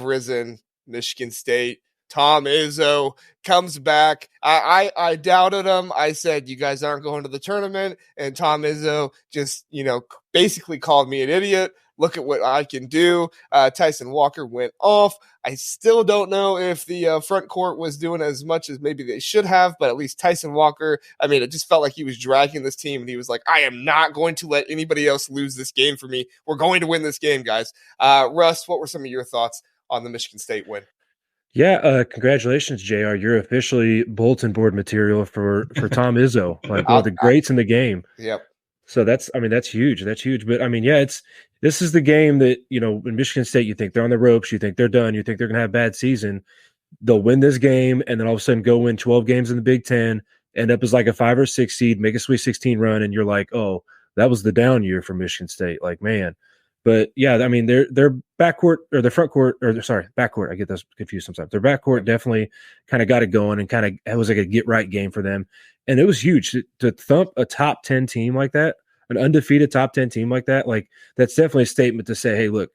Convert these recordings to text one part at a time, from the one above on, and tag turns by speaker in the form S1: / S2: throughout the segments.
S1: risen. Michigan State. Tom Izzo comes back. I doubted him. I said, you guys aren't going to the tournament. And Tom Izzo just, basically called me an idiot. Look at what I can do. Tyson Walker went off. I still don't know if the front court was doing as much as maybe they should have, but at least Tyson Walker, it just felt like he was dragging this team, and he was like, I am not going to let anybody else lose this game for me. We're going to win this game, guys. Russ, what were some of your thoughts on the Michigan State win?
S2: Yeah, congratulations, JR. You're officially bulletin board material for Tom Izzo, like one of the greats in the game.
S1: Yep.
S2: So that's huge. That's huge. But this is the game that, in Michigan State, you think they're on the ropes, you think they're done, you think they're going to have a bad season. They'll win this game and then all of a sudden go win 12 games in the Big Ten, end up as like a 5 or 6 seed, make a Sweet 16 run, and you're like, oh, that was the down year for Michigan State. Like, man. But yeah, their backcourt or their front court, backcourt. I get those confused sometimes. Their backcourt definitely kind of got it going, and it was like a get right game for them. And it was huge to thump a top 10 team like that, an undefeated top 10 team like that. Like, that's definitely a statement to say, hey, look,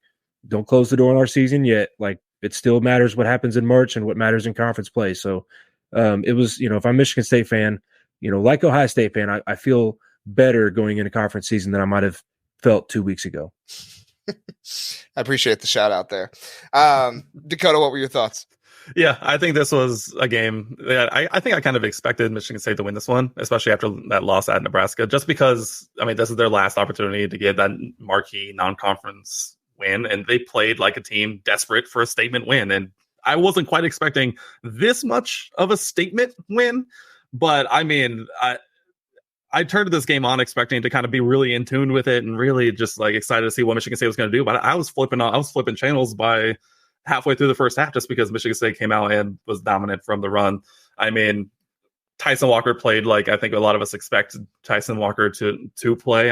S2: don't close the door on our season yet. Like, it still matters what happens in March and what matters in conference play. So it was, if I'm a Michigan State fan, like Ohio State fan, I feel better going into conference season than I might have felt 2 weeks ago.
S1: I appreciate the shout out there. Dakota, what were your thoughts?
S3: Yeah, I think this was a game that I think I kind of expected Michigan State to win this one, especially after that loss at Nebraska, just because, this is their last opportunity to get that marquee non-conference win, and they played like a team desperate for a statement win. And I wasn't quite expecting this much of a statement win, but I turned to this game on expecting to kind of be really in tune with it and really just like excited to see what Michigan State was going to do. But I was flipping channels by halfway through the first half just because Michigan State came out and was dominant from the run. Tyson Walker played like I think a lot of us expected Tyson Walker to play.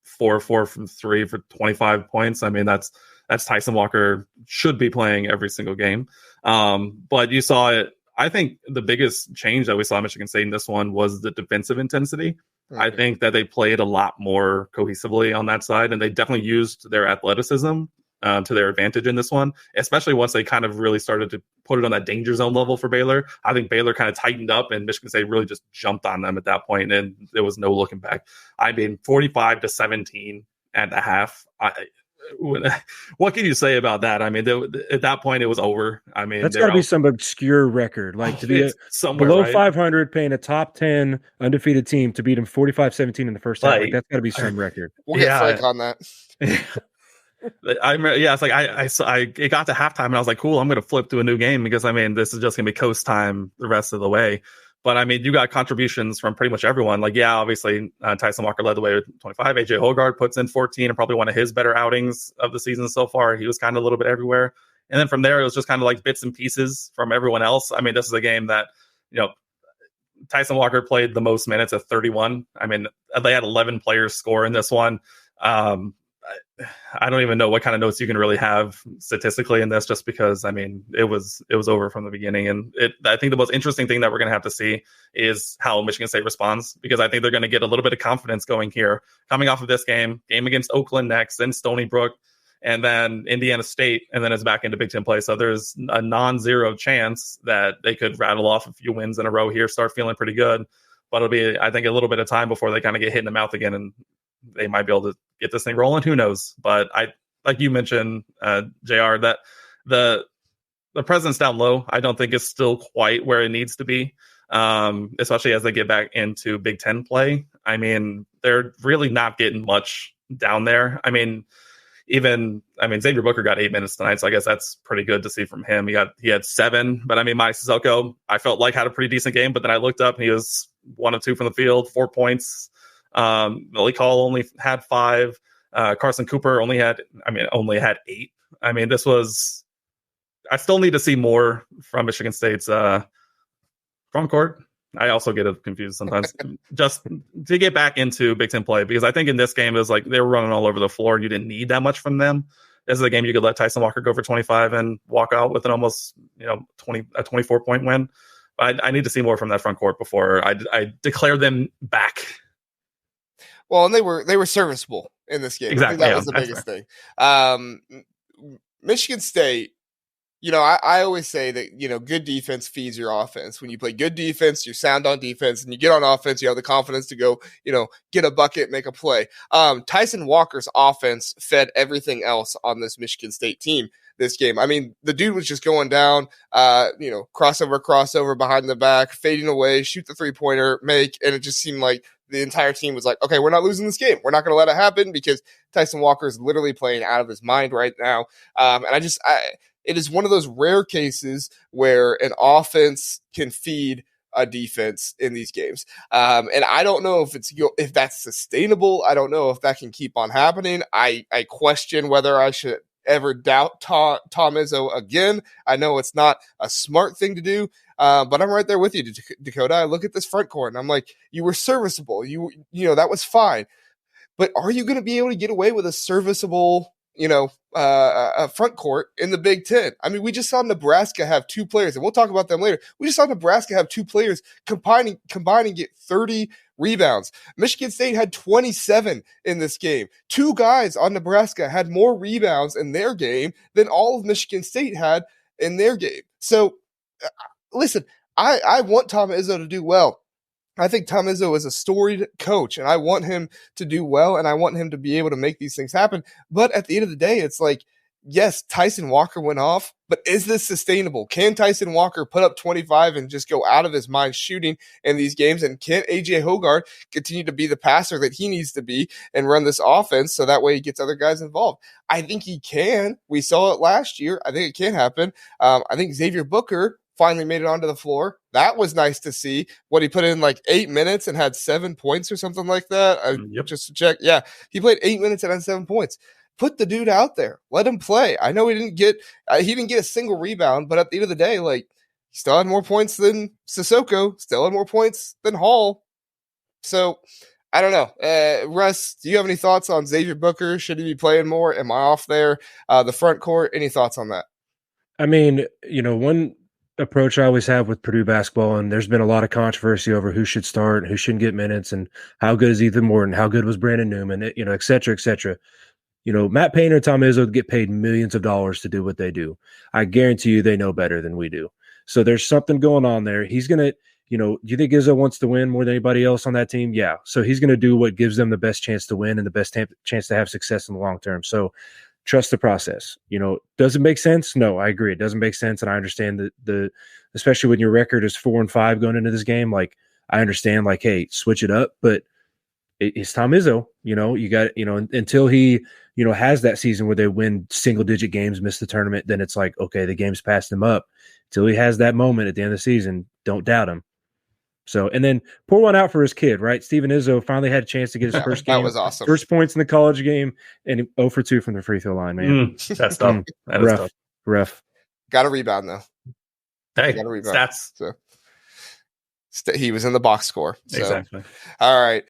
S3: 4 from 3 for 25 points. That's Tyson Walker should be playing every single game. But you saw it. I think the biggest change that we saw in Michigan State in this one was the defensive intensity. Okay. I think that they played a lot more cohesively on that side, and they definitely used their athleticism to their advantage in this one, especially once they kind of really started to put it on that danger zone level for Baylor. I think Baylor kind of tightened up, and Michigan State really just jumped on them at that point, and there was no looking back. 45-17 at the half. What can you say about that? At that point, it was over.
S2: That's got to be some obscure record, like to be below 500, paying a top 10 undefeated team to beat them 45-17 in the first half. Like, that's got to be some record.
S1: We'll get Frank on that.
S3: It's like it got to halftime, and I was like, cool, I'm going to flip to a new game because this is just going to be coast time the rest of the way. But you got contributions from pretty much everyone. Like, yeah, obviously Tyson Walker led the way with 25. AJ Hoggard puts in 14, and probably one of his better outings of the season so far. He was kind of a little bit everywhere. And then from there, it was just kind of like bits and pieces from everyone else. This is a game that, Tyson Walker played the most minutes at 31. They had 11 players score in this one. I don't even know what kind of notes you can really have statistically in this, just because it was over from the beginning. And I think the most interesting thing that we're going to have to see is how Michigan State responds, because I think they're going to get a little bit of confidence going here, coming off of this game against Oakland next, then Stony Brook, and then Indiana State, and then it's back into Big Ten play. So there's a non-zero chance that they could rattle off a few wins in a row here, start feeling pretty good. But it'll be, I think, a little bit of time before they kind of get hit in the mouth again, and they might be able to get this thing rolling. Who knows? But like you mentioned, JR, that the presence down low, I don't think is still quite where it needs to be, especially as they get back into Big Ten play. They're really not getting much down there. Xavier Booker got 8 minutes tonight, so I guess that's pretty good to see from him. He had 7, but Mike Sissoko, I felt like had a pretty decent game, but then I looked up and he was 1 of 2 from the field, 4 points. Billy Call only had 5. Carson Cooper only had 8. This was, I still need to see more from Michigan State's front court. I also get it confused sometimes just to get back into Big Ten play, because I think in this game it was like they were running all over the floor. You didn't need that much from them. This is a game you could let Tyson Walker go for 25 and walk out with an almost 24-point win. I need to see more from that front court before I declare them back.
S1: Well, and they were serviceable in this game.
S3: Exactly.
S1: I think that was the biggest thing. Michigan State I always say that, good defense feeds your offense. When you play good defense, you're sound on defense, and you get on offense, you have the confidence to go, get a bucket, make a play. Tyson Walker's offense fed everything else on this Michigan State team this game. I mean, the dude was just going down, crossover behind the back, fading away, shoot the 3-pointer, make, and it just seemed like the entire team was like, okay, we're not losing this game. We're not going to let it happen because Tyson Walker is literally playing out of his mind right now. It is one of those rare cases where an offense can feed a defense in these games. And I don't know if that's sustainable. I don't know if that can keep on happening. I question whether I should ever doubt Tom Izzo again. I know it's not a smart thing to do, but I'm right there with you, Dakota. I look at this front court and I'm like, you were serviceable. That was fine. But are you going to be able to get away with a serviceable a front court in the Big Ten? I mean, we just saw Nebraska have 2 players, and we'll talk about them later. We just saw Nebraska have 2 players combining get 30 rebounds. Michigan State had 27 in this game. 2 guys on Nebraska had more rebounds in their game than all of Michigan State had in their game. So, listen, I want Tom Izzo to do well. I think Tom Izzo is a storied coach, and I want him to do well, and I want him to be able to make these things happen. But at the end of the day, it's like, yes, Tyson Walker went off, but is this sustainable? Can Tyson Walker put up 25 and just go out of his mind shooting in these games? And can A.J. Hoggard continue to be the passer that he needs to be and run this offense so that way he gets other guys involved? I think he can. We saw it last year. I think it can happen. I think Xavier Booker finally made it onto the floor. That was nice to see. What, he put in like 8 minutes and had 7 points or something like that? Just to check. Yeah, he played 8 minutes and had 7 points. Put the dude out there. Let him play. I know he didn't get a single rebound, but at the end of the day, like, he still had more points than Sissoko, still had more points than Hall. So, I don't know. Russ, do you have any thoughts on Xavier Booker? Should he be playing more? Am I off there? The front court, any thoughts on that?
S2: I mean, one approach I always have with Purdue basketball, and there's been a lot of controversy over who should start and who shouldn't get minutes, and how good is Ethan Morton, how good was Brandon Newman, et cetera, et cetera. Matt Painter and Tom Izzo get paid millions of dollars to do what they do. I guarantee you they know better than we do. So there's something going on there. He's going to, do you think Izzo wants to win more than anybody else on that team? Yeah. So he's going to do what gives them the best chance to win and the best chance to have success in the long term. So trust the process. Does it make sense? No, I agree. It doesn't make sense. And I understand that especially when your record is 4-5 going into this game, like, I understand, like, hey, switch it up, but it's Tom Izzo, you got, until he, has that season where they win single digit games, miss the tournament, then it's like, okay, the game's passed him up. Till he has that moment at the end of the season, don't doubt him. So, and then pour one out for his kid, right? Steven Izzo finally had a chance to get his first game.
S1: That was awesome.
S2: First points in the college game, and 0 for 2 from the free throw line, man.
S3: That's tough. That is tough.
S2: Rough.
S1: Got a rebound, though.
S3: Hey, stats.
S1: So, he was in the box score. So.
S3: Exactly.
S1: All right.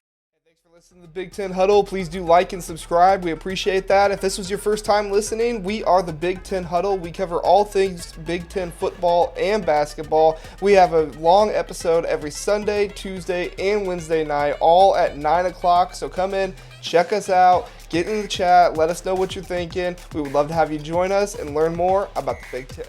S1: Thanks for listening to the Big Ten Huddle. Please do like and subscribe. We appreciate that. If this was your first time listening, we are the Big Ten Huddle. We cover all things Big Ten football and basketball. We have a long episode every Sunday, Tuesday, and Wednesday night, all at 9 o'clock. So come in, check us out, get in the chat, let us know what you're thinking. We would love to have you join us and learn more about the Big Ten.